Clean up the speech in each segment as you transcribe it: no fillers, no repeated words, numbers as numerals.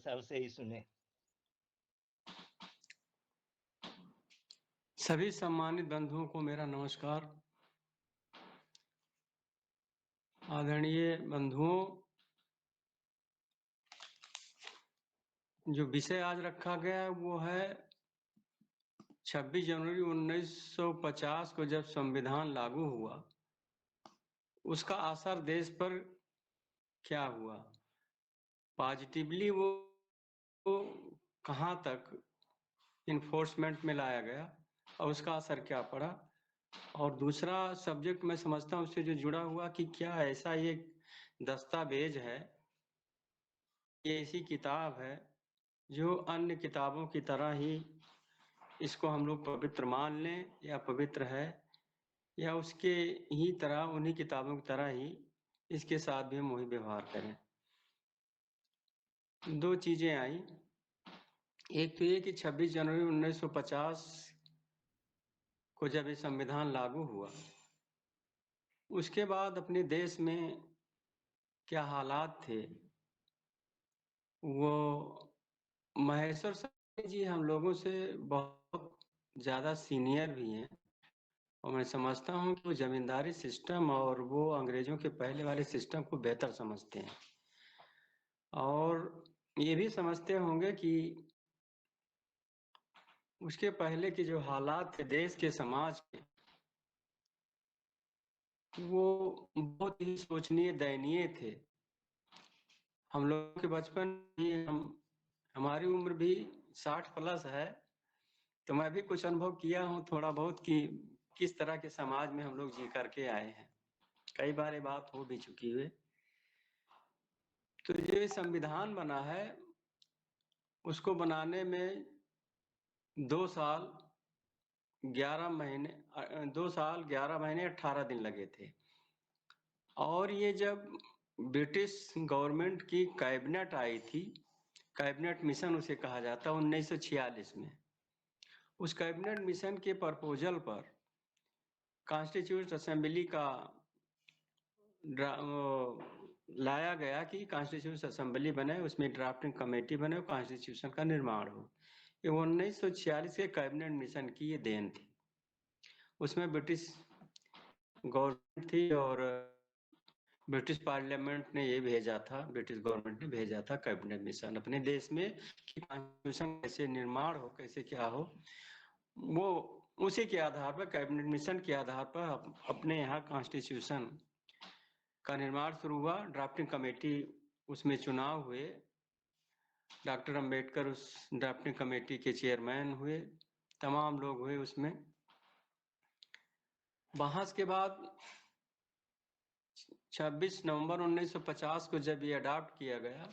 साहब से ही सुने। सभी सम्मानित बंधुओं को मेरा नमस्कार। आदरणीय बंधुओं, जो विषय आज रखा गया है वो है 26 जनवरी 1950 को जब संविधान लागू हुआ, उसका असर देश पर क्या हुआ, पॉजिटिवली वो कहाँ तक इन्फोर्समेंट में लाया गया और उसका असर क्या पड़ा। और दूसरा सब्जेक्ट मैं समझता हूँ उससे जो जुड़ा हुआ कि क्या ऐसा ये दस्तावेज है, ये ऐसी किताब है जो अन्य किताबों की तरह ही इसको हम लोग पवित्र मान लें, या पवित्र है, या उसके ही तरह उन्हीं किताबों की तरह ही इसके साथ भी हम वही व्यवहार करें। दो चीजें आई। एक तो ये कि 26 जनवरी 1950 को जब ये संविधान लागू हुआ, उसके बाद अपने देश में क्या हालात थे, वो महेश्वर साहनी जी हम लोगों से बहुत ज़्यादा सीनियर भी हैं, और मैं समझता हूँ कि वो जमींदारी सिस्टम और वो अंग्रेजों के पहले वाले सिस्टम को बेहतर समझते हैं, और ये भी समझते होंगे कि उसके पहले के जो हालात थे देश के, समाज के, वो बहुत ही शोचनीय, दयनीय थे। हम लोग के बचपन में हमारी उम्र भी 60 प्लस है, तो मैं भी कुछ अनुभव किया हूँ थोड़ा बहुत कि किस तरह के समाज में हम लोग जी करके आए हैं। कई बार ये बात हो भी चुकी है। तो ये संविधान बना है, उसको बनाने में 2 साल 11 महीने 2 साल 11 महीने 18 दिन लगे थे। और ये जब ब्रिटिश गवर्नमेंट की कैबिनेट आई थी, कैबिनेट मिशन उसे कहा जाता, 1946 में, उस कैबिनेट मिशन के प्रपोजल पर कॉन्स्टिट्यूशन असेंबली का लाया गया कि कॉन्स्टिट्यूशन असेंबली बने, उसमें ड्राफ्टिंग कमेटी बने, कॉन्स्टिट्यूशन का निर्माण हो। ये 1946 के कैबिनेट मिशन की ये देन थी। उसमें ब्रिटिश गवर्नमेंट थी और ब्रिटिश पार्लियामेंट ने ये भेजा था, ब्रिटिश गवर्नमेंट ने भेजा था कैबिनेट मिशन अपने देश में कि कॉन्स्टिट्यूशन कैसे निर्माण हो, कैसे क्या हो। वो उसी के आधार पर, कैबिनेट मिशन के आधार पर अपने यहाँ कॉन्स्टिट्यूशन का निर्माण शुरू हुआ। ड्राफ्टिंग कमेटी, उसमें चुनाव हुए, डॉक्टर अंबेडकर उस ड्राफ्टिंग कमेटी के चेयरमैन हुए, तमाम लोग हुए उसमें। बहस के बाद 26 नवंबर 1950 को जब ये अडॉप्ट किया गया,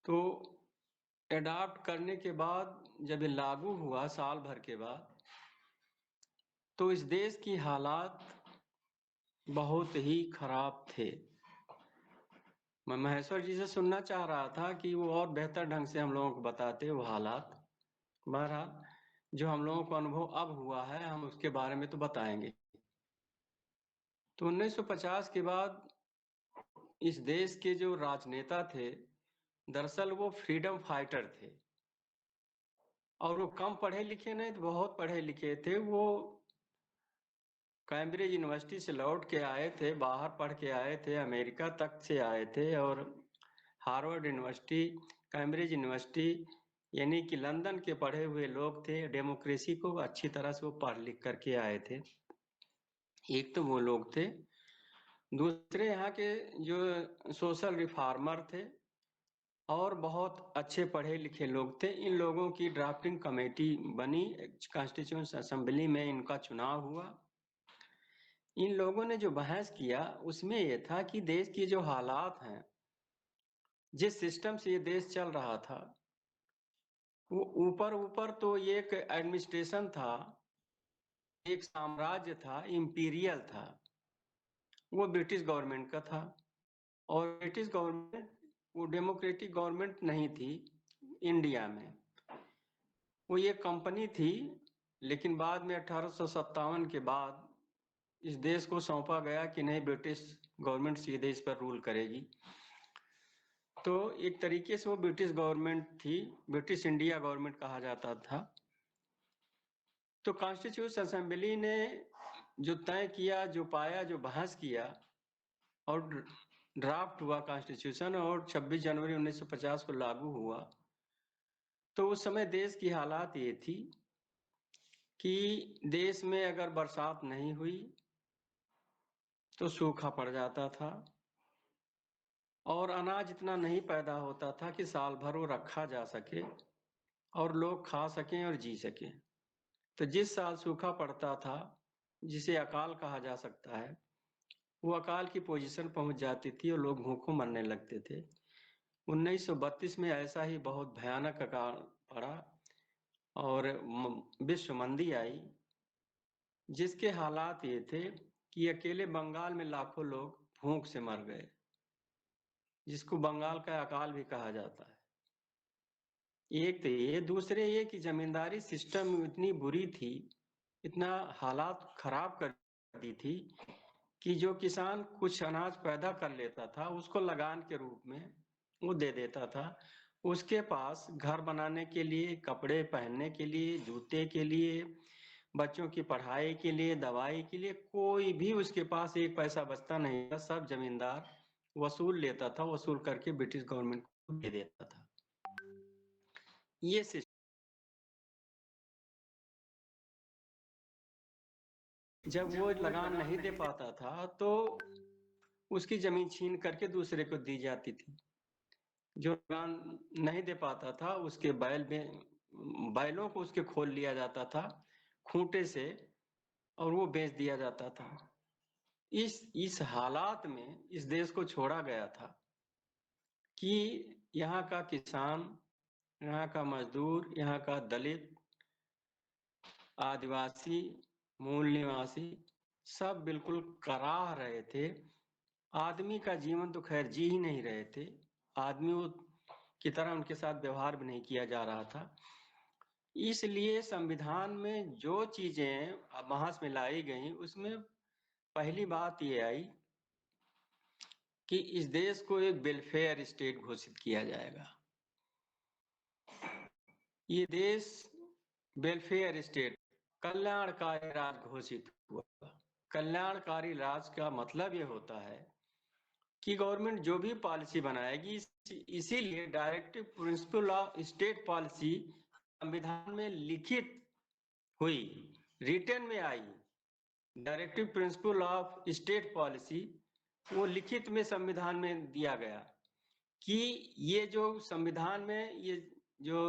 तो अडॉप्ट करने के बाद जब ये लागू हुआ साल भर के बाद, तो इस देश की हालात बहुत ही खराब थे। मैं महेश्वर जी से सुनना चाह रहा था कि वो और बेहतर ढंग से हम लोगों को बताते वो हालात। बहरहाल जो हम लोगों को अनुभव अब हुआ है, हम उसके बारे में तो बताएंगे। तो 1950 के बाद इस देश के जो राजनेता थे, दरअसल वो फ्रीडम फाइटर थे, और वो कम पढ़े लिखे नहीं, तो बहुत पढ़े लिखे थे। वो कैम्ब्रिज यूनिवर्सिटी से लौट के आए थे, बाहर पढ़ के आए थे, अमेरिका तक से आए थे, और हार्वर्ड यूनिवर्सिटी, कैम्ब्रिज यूनिवर्सिटी, यानी कि लंदन के पढ़े हुए लोग थे। डेमोक्रेसी को अच्छी तरह से वो पढ़ लिख करके आए थे। एक तो वो लोग थे। दूसरे यहाँ के जो सोशल रिफॉर्मर थे और बहुत अच्छे पढ़े लिखे लोग थे। इन लोगों की ड्राफ्टिंग कमेटी बनी, कॉन्स्टिट्यूशन असेंबली में इनका चुनाव हुआ। इन लोगों ने जो बहस किया उसमें यह था कि देश की जो हालात हैं, जिस सिस्टम से ये देश चल रहा था, वो ऊपर ऊपर तो ये एक एडमिनिस्ट्रेशन था, एक साम्राज्य था, इंपीरियल था, वो ब्रिटिश गवर्नमेंट का था। और ब्रिटिश गवर्नमेंट वो डेमोक्रेटिक गवर्नमेंट नहीं थी इंडिया में, वो ये कंपनी थी। लेकिन बाद में 1857 के बाद इस देश को सौंपा गया कि नहीं, ब्रिटिश गवर्नमेंट सीधे इस पर रूल करेगी। तो एक तरीके से वो ब्रिटिश गवर्नमेंट थी, ब्रिटिश इंडिया गवर्नमेंट कहा जाता था। तो कॉन्स्टिट्यूशन असेंबली ने जो तय किया, जो पाया, जो बहस किया और ड्राफ्ट हुआ कॉन्स्टिट्यूशन, और 26 जनवरी 1950 को लागू हुआ। तो उस समय देश की हालात ये थी कि देश में अगर बरसात नहीं हुई तो सूखा पड़ जाता था और अनाज इतना नहीं पैदा होता था कि साल भर वो रखा जा सके और लोग खा सकें और जी सकें। तो जिस साल सूखा पड़ता था, जिसे अकाल कहा जा सकता है, वो अकाल की पोजीशन पहुंच जाती थी और लोग भूखों मरने लगते थे। 1932 में ऐसा ही बहुत भयानक अकाल पड़ा और विश्व मंदी आई, जिसके हालात ये थे कि अकेले बंगाल में लाखों लोग भूख से मर गए, जिसको बंगाल का अकाल भी कहा जाता है। एक तो ये, दूसरे ये कि जमींदारी सिस्टम इतनी बुरी थी, इतना हालात खराब कर दी थी कि जो किसान कुछ अनाज पैदा कर लेता था उसको लगान के रूप में वो दे देता था। उसके पास घर बनाने के लिए, कपड़े पहनने के लिए, जूते के लिए, बच्चों की पढ़ाई के लिए, दवाई के लिए कोई भी उसके पास एक पैसा बचता नहीं था। सब जमींदार वसूल लेता था, वसूल करके ब्रिटिश गवर्नमेंट को दे देता था। ये सिस्टम जब वो लगान नहीं दे पाता था तो उसकी जमीन छीन करके दूसरे को दी जाती थी। जो लगान नहीं दे पाता था उसके बैलों को उसके खोल लिया जाता था खूंटे से और वो बेच दिया जाता था। इस हालात में इस देश को छोड़ा गया था कि यहाँ का किसान, यहाँ का मजदूर, यहाँ का दलित, आदिवासी, मूल निवासी सब बिल्कुल कराह रहे थे। आदमी का जीवन तो खैर जी ही नहीं रहे थे, आदमियों की तरह उनके साथ व्यवहार भी नहीं किया जा रहा था। इसलिए संविधान में जो चीजें बहस में लाई गई उसमें पहली बात ये आई कि इस देश को एक वेलफेयर स्टेट घोषित किया जाएगा। ये देश वेलफेयर स्टेट, कल्याणकारी राज घोषित हुआ। कल्याणकारी राज का मतलब ये होता है कि गवर्नमेंट जो भी पॉलिसी बनाएगी, इसीलिए directive principle of state policy संविधान में लिखित हुई, रिटर्न में आई। Directive principle of state policy वो लिखित में संविधान में दिया गया कि ये जो संविधान में ये जो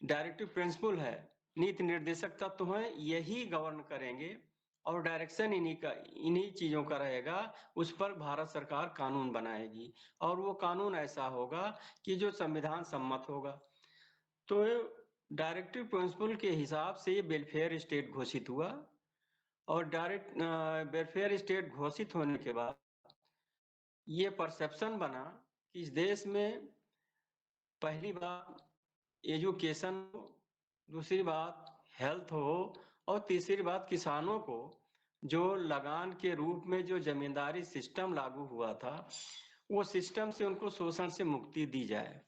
डायरेक्टिव प्रिंसिपल है, नीति निर्देशक तत्व है, यही गवर्न करेंगे और डायरेक्शन इन्हीं चीजों का रहेगा। उस पर भारत सरकार कानून बनाएगी और वो कानून ऐसा होगा कि जो संविधान सम्मत होगा। तो डायरेक्टिव प्रिंसिपल के हिसाब से ये वेलफेयर स्टेट घोषित हुआ और वेलफेयर स्टेट घोषित होने के बाद ये परसेप्शन बना कि इस देश में पहली बात एजुकेशन हो, दूसरी बात हेल्थ हो और तीसरी बात किसानों को जो लगान के रूप में जो जमींदारी सिस्टम लागू हुआ था वो सिस्टम से उनको शोषण से मुक्ति दी जाए।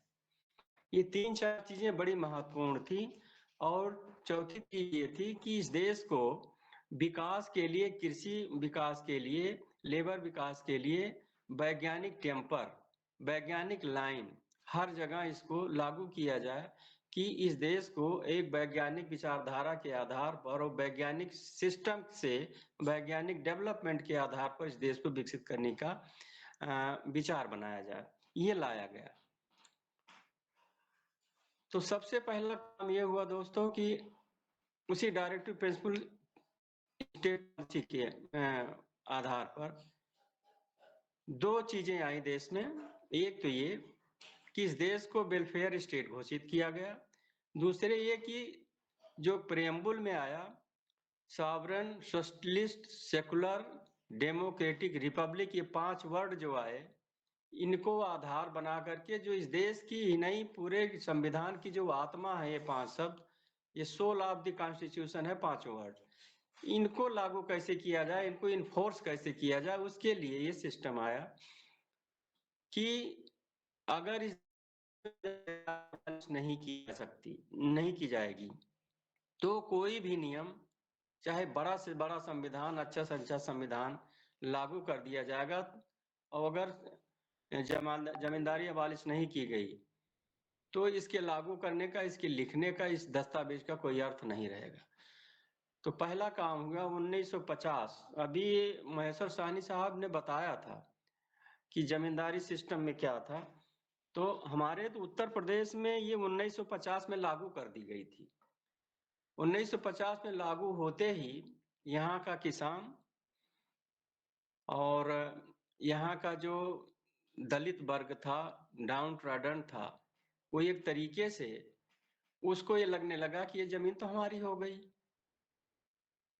ये 3-4 चीजें बड़ी महत्वपूर्ण थी। और चौथी चीज ये थी कि इस देश को विकास के लिए, कृषि विकास के लिए, लेबर विकास के लिए वैज्ञानिक टेम्पर, वैज्ञानिक लाइन हर जगह इसको लागू किया जाए कि इस देश को एक वैज्ञानिक विचारधारा के आधार पर और वैज्ञानिक सिस्टम से, वैज्ञानिक डेवलपमेंट के आधार पर इस देश को विकसित करने का विचार बनाया जाए। ये लाया गया। तो सबसे पहला काम ये हुआ दोस्तों कि उसी डायरेक्टिव प्रिंसिपल स्टेट पॉलिसी के आधार पर दो चीजें आई देश में। एक तो ये कि इस देश को वेलफेयर स्टेट घोषित किया गया, दूसरे ये कि जो प्रेम्बुल में आया, sovereign, socialist, secular, democratic, Republic, ये 5 वर्ड जो आए, इनको आधार बना करके जो इस देश की ही नहीं पूरे संविधान की जो आत्मा है, ये 5 शब्द, ये सोल ऑफ द कॉन्स्टिट्यूशन है, 5 वर्ड, इनको लागू कैसे किया जाए, इनको इन्फोर्स कैसे किया जाए, उसके लिए ये सिस्टम आया। कि अगर इस नहीं की जा सकती, नहीं की जाएगी, तो कोई भी नियम, चाहे बड़ा से बड़ा संविधान, अच्छा से अच्छा संविधान लागू कर दिया जाएगा, और अगर जमींदारी अबालिश नहीं की गई तो इसके लागू करने का, इसके लिखने का, इस दस्तावेज का कोई अर्थ नहीं रहेगा। तो पहला काम हुआ 1950। अभी महेश्वर साहनी साहब ने बताया था कि जमींदारी सिस्टम में क्या था। तो हमारे तो उत्तर प्रदेश में ये 1950 में लागू कर दी गई थी। 1950 में लागू होते ही यहाँ का किसान और यहाँ का जो दलित वर्ग था, डाउन ट्रॉडन था, वो एक तरीके से उसको ये लगने लगा कि ये जमीन तो हमारी हो गई।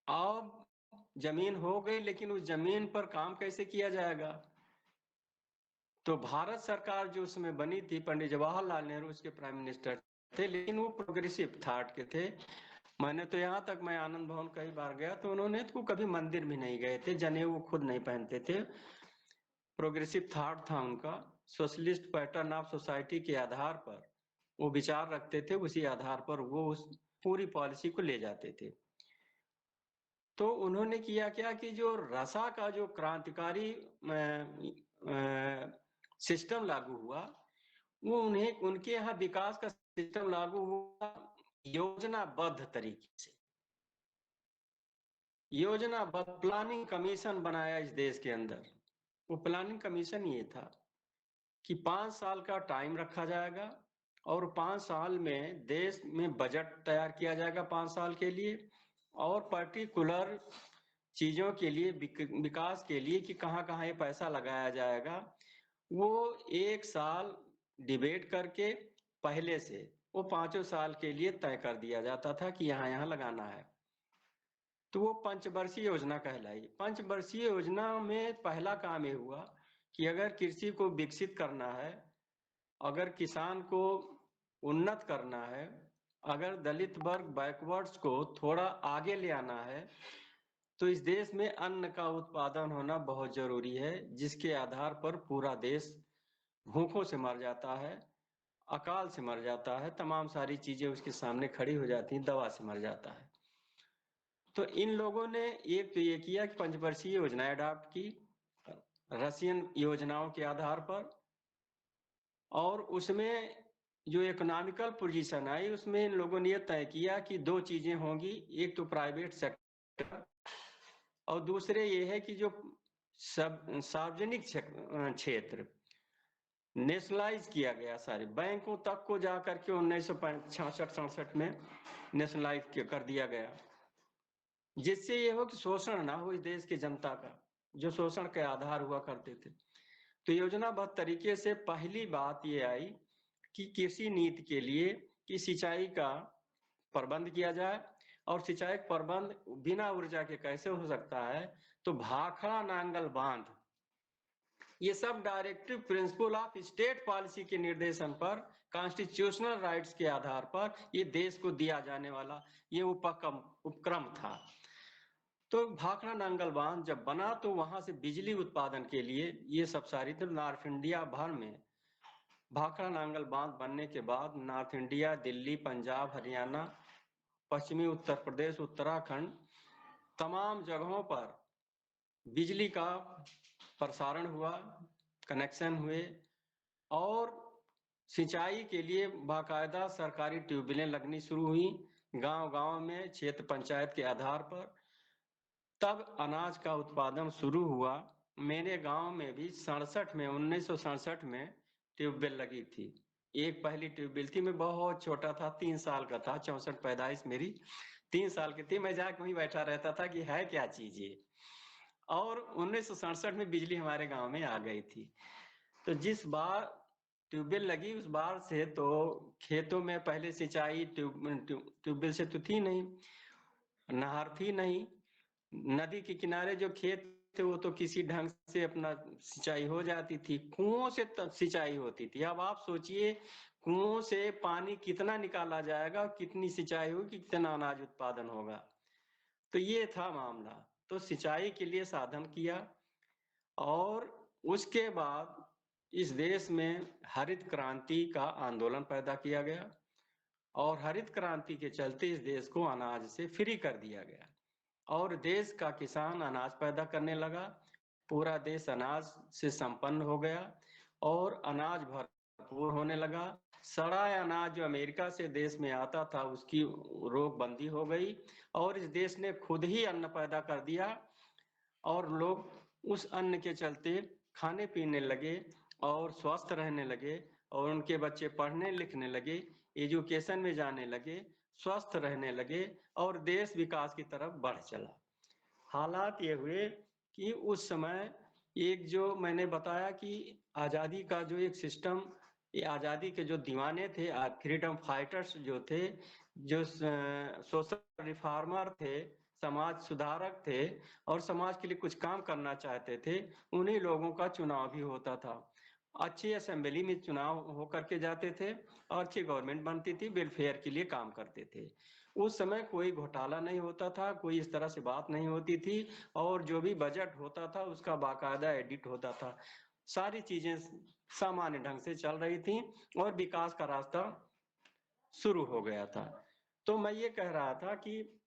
अब जमीन हो गई, लेकिन उस जमीन पर काम कैसे किया जाएगा? तो भारत सरकार जो उसमें बनी थी, पंडित जवाहरलाल नेहरू उसके प्राइम मिनिस्टर थे, लेकिन वो प्रोग्रेसिव थॉट के थे। मैंने तो यहाँ तक, मैं आनंद भवन कई बार गया तो उन्होंने तो कभी मंदिर भी नहीं गए थे, जनेऊ वो खुद नहीं पहनते थे। प्रोग्रेसिव थॉट था उनका, सोशलिस्ट पैटर्न ऑफ सोसाइटी के आधार पर वो विचार रखते थे, उसी आधार पर वो उस पूरी पॉलिसी को ले जाते थे। तो उन्होंने किया क्या कि जो रसा का जो क्रांतिकारी सिस्टम लागू हुआ, वो उन्हें, उनके यहाँ विकास का सिस्टम लागू हुआ योजनाबद्ध तरीके से। योजनाबद्ध प्लानिंग कमीशन बनाया इस देश के अंदर। वो प्लानिंग कमीशन ये था कि 5 साल का टाइम रखा जाएगा और 5 साल में देश में बजट तैयार किया जाएगा 5 साल के लिए, और पर्टिकुलर चीजों के लिए, विकास के लिए कि कहाँ कहाँ ये पैसा लगाया जाएगा, वो 1 साल डिबेट करके पहले से वो 5 साल के लिए तय कर दिया जाता था कि यहाँ यहाँ लगाना है। तो वो पंचवर्षीय योजना कहलाई। पंचवर्षीय योजना में पहला काम ये हुआ कि अगर कृषि को विकसित करना है, अगर किसान को उन्नत करना है, अगर दलित वर्ग बैकवर्ड्स को थोड़ा आगे ले आना है, तो इस देश में अन्न का उत्पादन होना बहुत जरूरी है, जिसके आधार पर पूरा देश भूखों से मर जाता है, अकाल से मर जाता है, तमाम सारी चीजें उसके सामने खड़ी हो जाती हैं, दवा से मर जाता है। तो इन लोगों ने एक तो ये किया कि पंचवर्षीय योजना अडॉप्ट की रशियन योजनाओं के आधार पर, और उसमें जो इकोनॉमिकल पोजीशन आई, उसमें इन लोगों ने यह तय किया कि 2 चीजें होंगी, एक तो प्राइवेट सेक्टर और दूसरे ये है कि जो सब सार्वजनिक क्षेत्र नेशनलाइज किया गया, सारे बैंकों तक को जाकर के 1966-67 में नेशनलाइज कर दिया गया, जिससे ये हो कि शोषण ना हो इस देश की जनता का, जो शोषण के आधार हुआ करते थे। तो योजनाबद्ध तरीके से पहली बात ये आई कि कृषि नीति के लिए कि सिंचाई का प्रबंध किया जाए, और सिंचाई प्रबंध बिना ऊर्जा के कैसे हो सकता है? तो भाखड़ा नांगल बांध, ये सब directive principle of state policy के निर्देशन पर, कॉन्स्टिट्यूशनल राइट्स के आधार पर ये देश को दिया जाने वाला ये उपक्रम था। तो भाखड़ा नांगल बांध जब बना तो वहां से बिजली उत्पादन के लिए ये सब सारी, तो नॉर्थ इंडिया भर में भाखड़ा नांगल बांध बनने के बाद नॉर्थ इंडिया, दिल्ली, पंजाब, हरियाणा, पश्चिमी उत्तर प्रदेश, उत्तराखंड, तमाम जगहों पर बिजली का प्रसारण हुआ, कनेक्शन हुए, और सिंचाई के लिए बाकायदा सरकारी ट्यूबवेलें लगनी शुरू हुई गांव-गांव में, क्षेत्र पंचायत के आधार पर। तब अनाज का उत्पादन शुरू हुआ। मेरे गांव में भी 67 में, 1967 में ट्यूबवेल लगी थी। एक पहली ट्यूबवेल थी, मैं बहुत छोटा था, 3 साल का था, 64 पैदाइश मेरी 3 साल की थी। मैं जाके वहीं बैठा रहता था कि है क्या चीज ये। और 1967 में बिजली हमारे गांव में आ गई थी। तो जिस बार ट्यूबवेल लगी उस बार से तो खेतों में पहले सिंचाई ट्यूबवेल से तो थी नहीं, नहर थी नहीं, नदी के किनारे जो खेत थे वो तो किसी ढंग से अपना सिंचाई हो जाती थी, कुओं से सिंचाई होती थी। अब आप सोचिए कुओं से पानी कितना निकाला जाएगा, कितनी सिंचाई होगी, कितना अनाज उत्पादन होगा। तो ये था मामला। तो सिंचाई के लिए साधन किया, और उसके बाद इस देश में हरित क्रांति का आंदोलन पैदा किया गया और हरित क्रांति के चलते इस देश को अनाज से फ्री कर दिया गया और देश का किसान अनाज पैदा करने लगा। पूरा देश अनाज से संपन्न हो गया और अनाज भरपूर होने लगा। सड़ा अनाज जो अमेरिका से देश में आता था उसकी रोक बंदी हो गई और इस देश ने खुद ही अन्न पैदा कर दिया और लोग उस अन्न के चलते खाने पीने लगे और स्वस्थ रहने लगे और उनके बच्चे पढ़ने लिखने लगे, एजुकेशन में जाने लगे, स्वस्थ रहने लगे और देश विकास की तरफ बढ़ चला। हालात ये हुए कि उस समय एक जो मैंने बताया कि आज़ादी का जो एक सिस्टम, ये आज़ादी के जो दीवाने थे, फ्रीडम फाइटर्स जो थे, जो सोशल रिफॉर्मर थे, समाज सुधारक थे और समाज के लिए कुछ काम करना चाहते थे, उन्हीं लोगों का चुनाव भी होता था। अच्छी असेंबली में चुनाव होकर के जाते थे और अच्छी गवर्नमेंट बनती थी, वेलफेयर के लिए काम करते थे। उस समय कोई घोटाला नहीं होता था, कोई इस तरह से बात नहीं होती थी और जो भी बजट होता था उसका बाकायदा एडिट होता था। सारी चीजें सामान्य ढंग से चल रही थी और विकास का रास्ता शुरू हो गया था। तो मैं ये कह रहा था कि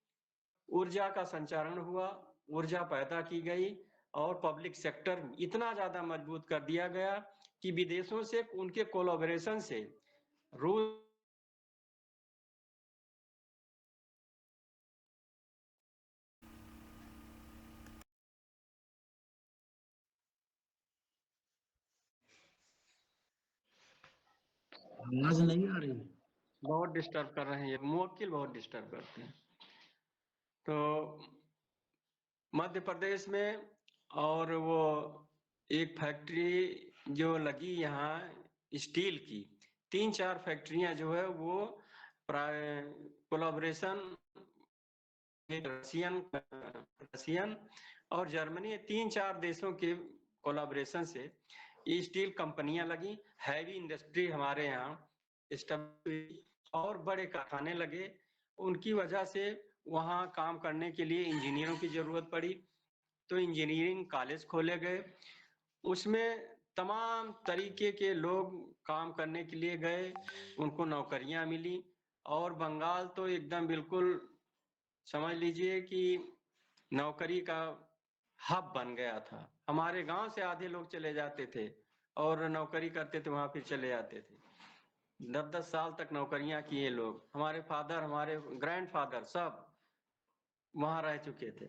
ऊर्जा का संचारण हुआ, ऊर्जा पैदा की गई और पब्लिक सेक्टर इतना ज्यादा मजबूत कर दिया गया कि विदेशों से उनके कोलैबोरेशन से रूस आवाज नहीं आ रही। बहुत डिस्टर्ब कर रहे हैं, मुवक्किल बहुत डिस्टर्ब करते हैं। तो मध्य प्रदेश में और वो एक फैक्ट्री जो लगी यहाँ स्टील की, 3-4 फैक्ट्रियां जो है वो कोलैबोरेशन रशियन और जर्मनी, 3-4 देशों के कोलैबोरेशन से ये स्टील कंपनियां लगी। हैवी इंडस्ट्री हमारे यहाँ और बड़े कारखाने लगे। उनकी वजह से वहाँ काम करने के लिए इंजीनियरों की जरूरत पड़ी, तो इंजीनियरिंग कॉलेज खोले गए। उसमें तमाम तरीके के लोग काम करने के लिए गए, उनको नौकरियां मिली और बंगाल तो एकदम बिल्कुल समझ लीजिए कि नौकरी का हब बन गया था। हमारे गांव से आधे लोग चले जाते थे और नौकरी करते थे, वहां फिर चले जाते थे। 10-10 साल तक नौकरियां किए लोग। हमारे फादर, हमारे ग्रैंडफादर सब वहां रह चुके थे।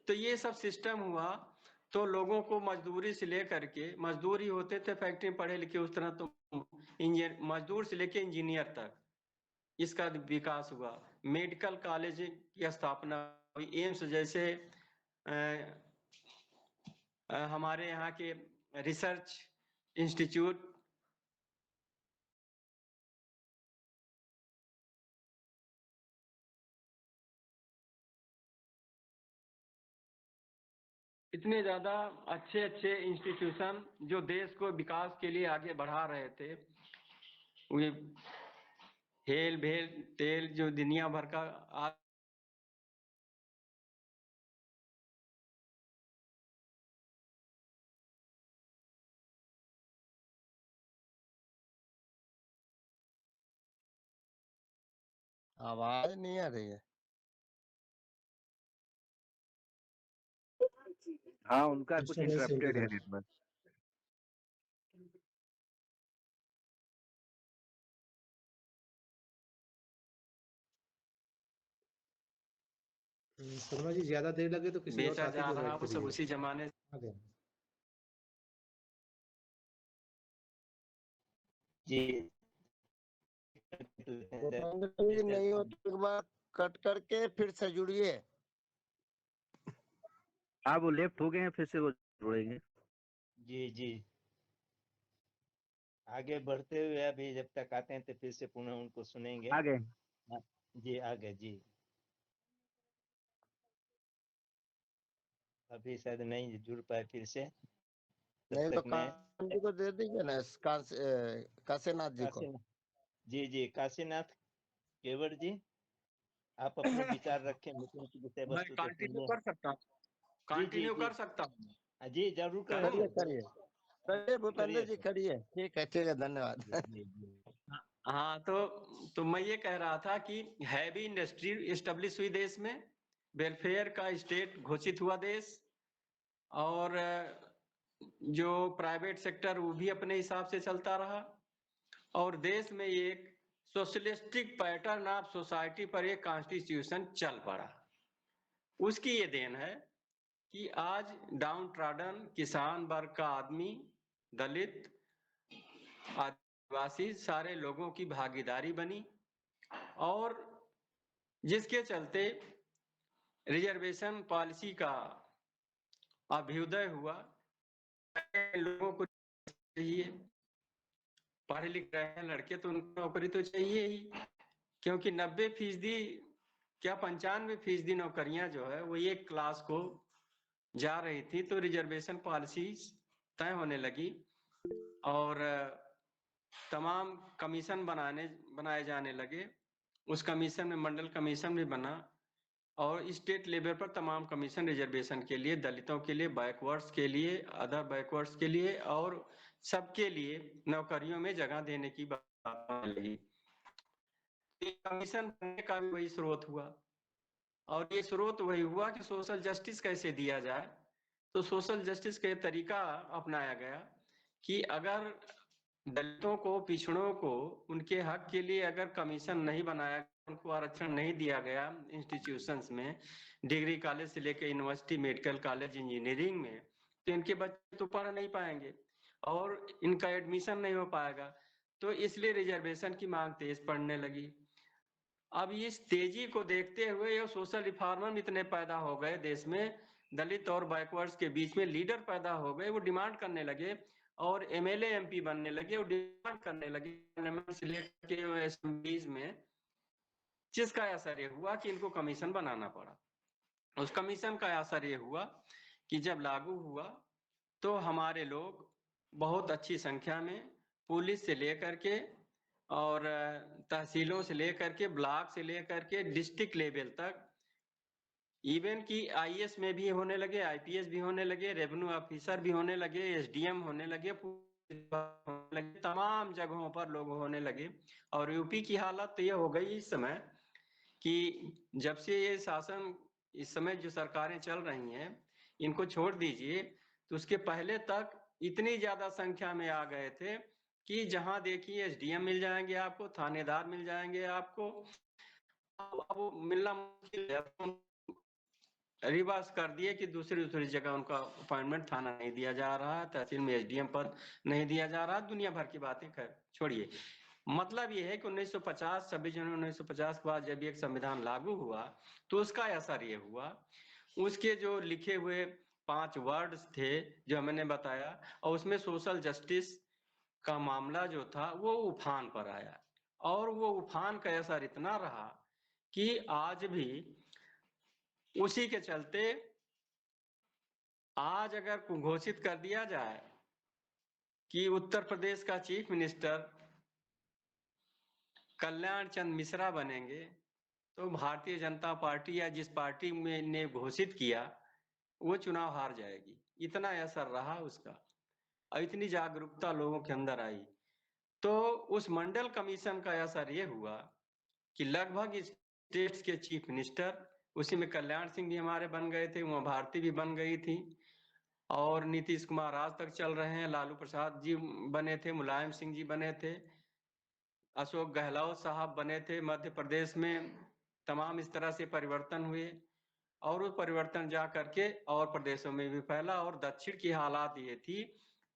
तो ये सब सिस्टम हुआ। तो लोगों को मजदूरी से लेकर के, मजदूर ही होते थे फैक्ट्री में पढ़े लिखे उस तरह, तो इंजीनियर मजदूर से लेके इंजीनियर तक इसका विकास हुआ। मेडिकल कॉलेज की स्थापना हुई, एम्स जैसे हमारे यहाँ के रिसर्च इंस्टीट्यूट इतने ज्यादा अच्छे अच्छे इंस्टीट्यूशन जो देश को विकास के लिए आगे बढ़ा रहे थे। वे हेल भेल तेल जो दुनिया भर का आवाज नहीं आ रही है। हाँ, उनका कुछ इंटरप्टेड है नेटवर्क। शर्मा जी ज्यादा देर लगे तो किसी और बेचा साथी जा को रहा, बैठ वो के सब दीजिए। उसी जमाने आगे। जी नहीं हो तो एक बार कट करके फिर से जुड़िए। हाँ, वो लेफ्ट हो गए हैं, फिर से वो जुड़ेंगे। जी जी, आगे बढ़ते हुए अभी जब तक आते हैं तो फिर से पुनः उनको सुनेंगे। आ गए। जी आगे जी, अभी शायद नहीं जुड़ पाए फिर से। नहीं तो मैं कांति को दे दीजिए ना, काशीनाथ जी को। जी जी, काशीनाथ केवट जी, आप अपने विचार रखें मीटिंग की विषय मैं वस्तु को कंटिन्यू सुनिए। कर सकता हूँ, जी जी कंटिन्यू जी कर सकता हूँ। जी, जरूर करिए करें। करिए। चलिए भूपेंद्र करिए जी सर। करिए, ठीक है धन्यवाद। जी जी हाँ, तो मैं ये कह रहा था कि हैवी इंडस्ट्री इस्टेब्लिश हुई देश में, वेलफेयर का स्टेट घोषित हुआ देश, और जो प्राइवेट सेक्टर वो भी अपने हिसाब से चलता रहा, और देश में एक सोशलिस्टिक पैटर्न ऑफ सोसाइटी पर एक कॉन्स्टिट्यूशन चल पड़ा। उसकी ये देन है कि आज डाउन ट्रॉडन किसान वर्ग का आदमी, दलित, आदिवासी सारे लोगों की भागीदारी बनी, और जिसके चलते रिजर्वेशन पॉलिसी का अभ्युदय हुआ। लोगों को चाहिए, पढ़े लिख रहे हैं लड़के तो उनको नौकरी तो चाहिए ही, क्योंकि 90% क्या 95% नौकरियां जो है वो एक क्लास को जा रही थी। तो रिजर्वेशन पॉलिसी तय होने लगी, और तमाम कमीशन बनाए जाने लगे। उस कमीशन में मंडल कमीशन भी बना, और स्टेट लेवल पर तमाम कमीशन रिजर्वेशन के लिए, दलितों के लिए, बैकवर्ड्स के लिए, अदर बैकवर्ड्स के लिए, और सबके लिए नौकरियों में जगह देने की बात लगी। कमीशन बनने का भी वही स्रोत हुआ, और ये स्रोत वही हुआ कि सोशल जस्टिस कैसे दिया जाए। तो सोशल जस्टिस का तरीका अपनाया गया कि अगर दलितों को, पिछड़ों को उनके हक के लिए अगर कमीशन नहीं बनाया, उनको आरक्षण नहीं दिया गया इंस्टीट्यूशंस में, डिग्री कॉलेज से लेकर यूनिवर्सिटी, मेडिकल कॉलेज, इंजीनियरिंग में, तो इनके बच्चे तो पढ़ नहीं पाएंगे और इनका एडमिशन नहीं हो पाएगा। तो इसलिए रिजर्वेशन की मांग तेज पड़ने लगी। अब इस तेजी को देखते हुए ये सोशल रिफॉर्मर इतने पैदा हो गए देश में, दलित और बैकवर्ड्स के बीच में लीडर पैदा हो गए, वो डिमांड करने लगे, और एमएलए एमपी बनने लगे, वो डिमांड करने लगे पार्लियामेंट से लेकर असेंबलीज में। जिसका असर ये हुआ कि इनको कमीशन बनाना पड़ा। उस कमीशन का असर ये हुआ कि जब लागू हुआ तो हमारे लोग बहुत अच्छी संख्या में, पुलिस से लेकर के और तहसीलों से लेकर के, ब्लॉक से लेकर के डिस्ट्रिक्ट लेवल तक, इवन की आईएएस में भी होने लगे, आईपीएस भी होने लगे, रेवेन्यू ऑफिसर भी होने लगे, एसडीएम होने लगे, तमाम जगहों पर लोग होने लगे। और यूपी की हालत तो ये हो गई इस समय कि जब से ये शासन, इस समय जो सरकारें चल रही हैं, इनको छोड़ दीजिए, तो उसके पहले तक इतनी ज्यादा संख्या में आ गए थे कि जहां देखिए एसडीएम मिल जाएंगे आपको, थानेदार मिल जाएंगे आपको। अब वो मिलना मुश्किल है, रिवर्स कर दिए कि दूसरी जगह उनका अपॉइंटमेंट थाना नहीं दिया जा रहा है, तहसील में एसडीएम पद नहीं दिया जा रहा, दुनिया भर की बातें खैर छोड़िए। मतलब ये है कि 1950, 26 जनवरी 1950 के बाद जब एक संविधान लागू हुआ तो उसका असर ये हुआ, उसके जो लिखे हुए 5 वर्ड्स थे जो मैंने बताया, और उसमें सोशल जस्टिस का मामला जो था वो उफान पर आया, और वो उफान का असर इतना रहा कि आज भी उसी के चलते आज अगर घोषित कर दिया जाए कि उत्तर प्रदेश का चीफ मिनिस्टर कल्याण चंद मिश्रा बनेंगे, तो भारतीय जनता पार्टी या जिस पार्टी में ने घोषित किया वो चुनाव हार जाएगी। इतना असर रहा उसका, और इतनी जागरूकता लोगों के अंदर आई। तो उस मंडल कमीशन का असर ये हुआ कि लगभग स्टेट्स के चीफ मिनिस्टर, उसी में कल्याण सिंह भी हमारे बन गए थे, उमा भारती भी बन गई थी, और नीतीश कुमार आज तक चल रहे हैं, लालू प्रसाद जी बने थे, मुलायम सिंह जी बने थे, अशोक गहलोत साहब बने थे मध्य प्रदेश में। तमाम इस तरह से परिवर्तन हुए, और वो परिवर्तन जा करके और प्रदेशों में भी फैला। और दक्षिण की हालात ये थी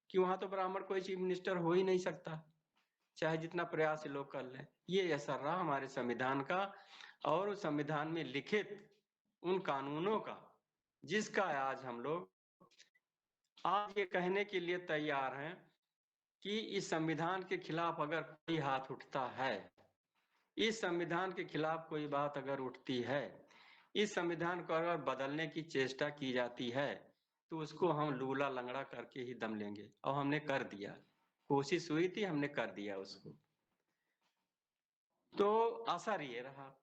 कि वहां तो ब्राह्मण कोई चीफ मिनिस्टर हो ही नहीं सकता, चाहे जितना प्रयास लोग कर लें। ये असर रहा हमारे संविधान का, और उस संविधान में लिखित उन कानूनों का, जिसका आज हम लोग आज ये कहने के लिए तैयार हैं कि इस संविधान के खिलाफ अगर कोई हाथ उठता है, इस संविधान के खिलाफ कोई बात अगर उठती है, इस संविधान को अगर बदलने की चेष्टा की जाती है, तो उसको हम लूला लंगड़ा करके ही दम लेंगे। और हमने कर दिया, कोशिश हुई थी, हमने कर दिया उसको। तो असर ये रहा।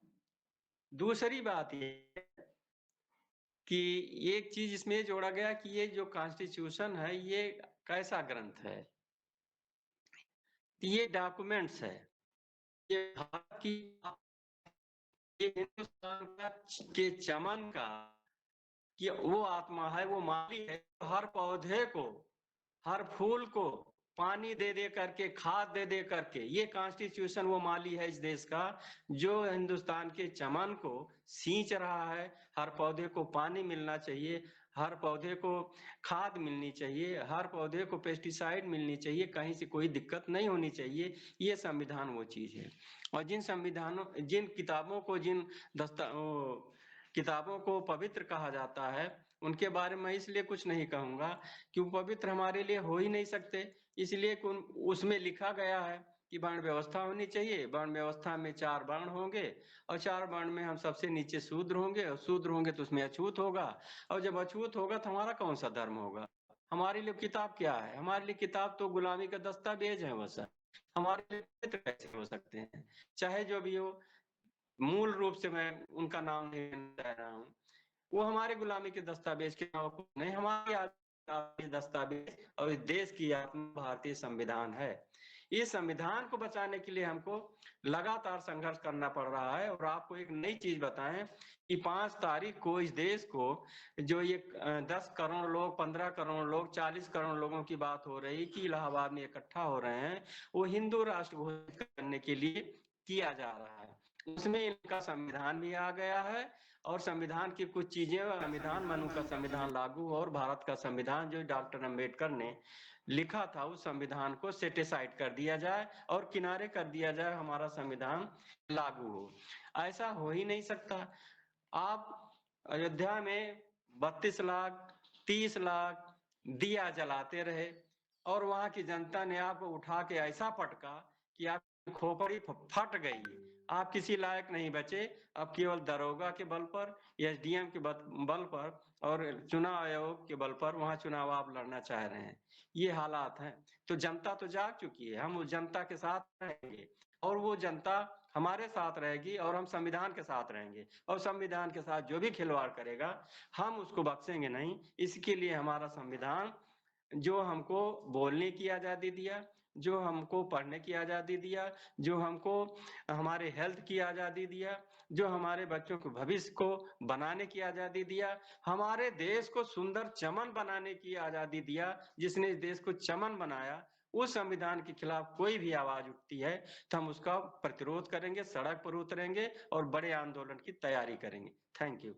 दूसरी बात ये कि एक चीज इसमें जोड़ा गया कि ये जो कॉन्स्टिट्यूशन है, ये कैसा ग्रंथ है? ये डॉक्यूमेंट्स है, ये भारत की, ये हिंदुस्तान का के चमन का, कि वो आत्मा है, वो माली है, हर पौधे को, हर फूल को पानी दे दे करके, खाद दे दे करके, ये कॉन्स्टिट्यूशन वो माली है इस देश का, जो हिंदुस्तान के चमन को सींच रहा है। हर पौधे को पानी मिलना चाहिए, हर पौधे को खाद मिलनी चाहिए, हर पौधे को पेस्टिसाइड मिलनी चाहिए, कहीं से कोई दिक्कत नहीं होनी चाहिए। ये संविधान वो चीज है। और जिन संविधानों, जिन किताबों को, जिन किताबों को पवित्र कहा जाता है, उनके बारे में इसलिए कुछ नहीं कहूंगा कि वो पवित्र हमारे लिए हो ही नहीं सकते। इसलिए उसमें लिखा गया है कि वर्ण व्यवस्था होनी चाहिए, वर्ण व्यवस्था में 4 वर्ण होंगे, और 4 वर्ण में हम सबसे नीचे शूद्र होंगे, और शूद्र होंगे तो उसमें अछूत होगा, और जब अछूत होगा तो हमारा कौन सा धर्म होगा? हमारे लिए किताब क्या है? हमारे लिए किताब तो गुलामी का दस्तावेज है। वो सर हमारे लिए पवित्र कैसे हो सकते हैं? चाहे जो भी हो, मूल रूप से मैं उनका नाम नहीं ले रहा हूँ, वो हमारे गुलामी के दस्तावेज के नहीं, हमारे दस्तावेज और इस देश की आत्मा भारतीय संविधान है। इस संविधान को बचाने के लिए हमको लगातार संघर्ष करना पड़ रहा है। और आपको एक नई चीज बताएं कि 5 तारीख को इस देश को, जो ये 10 करोड़ लोग, 15 करोड़ लोग, 40 करोड़ लोगों की बात हो रही कि इलाहाबाद में इकट्ठा हो रहे हैं, वो हिंदू राष्ट्र घोषित करने के लिए किया जा रहा है। उसमें इनका संविधान भी आ गया है, और संविधान की कुछ चीजें, संविधान मनु का संविधान लागू, और भारत का संविधान जो डॉक्टर अंबेडकर ने लिखा था, उस संविधान को सेटिसाइड कर दिया जाए और किनारे कर दिया जाए, हमारा संविधान लागू हो। ऐसा हो ही नहीं सकता। आप अयोध्या में 32 लाख 30 लाख दिया जलाते रहे, और वहां की जनता ने आपको उठा के ऐसा पटका कि आपकी खोपड़ी फट गई। आप किसी लायक नहीं बचे। अब केवल दरोगा के बल पर, एसडीएम के बल पर और चुनाव आयोग के बल पर वहां चुनाव आप लड़ना चाह रहे हैं। ये हालात हैं। तो जनता तो जाग चुकी है। हम उस जनता के साथ रहेंगे, और वो जनता हमारे साथ रहेगी, और हम संविधान के साथ रहेंगे, और संविधान के साथ जो भी खिलवाड़ करेगा हम उसको बख्शेंगे नहीं। इसके लिए हमारा संविधान, जो हमको बोलने की आजादी दिया, जो हमको पढ़ने की आजादी दिया, जो हमको हमारे हेल्थ की आजादी दिया, जो हमारे बच्चों के भविष्य को बनाने की आजादी दिया, हमारे देश को सुंदर चमन बनाने की आजादी दिया, जिसने इस देश को चमन बनाया, उस संविधान के खिलाफ कोई भी आवाज उठती है तो हम उसका प्रतिरोध करेंगे, सड़क पर उतरेंगे और बड़े आंदोलन की तैयारी करेंगे। Thank you.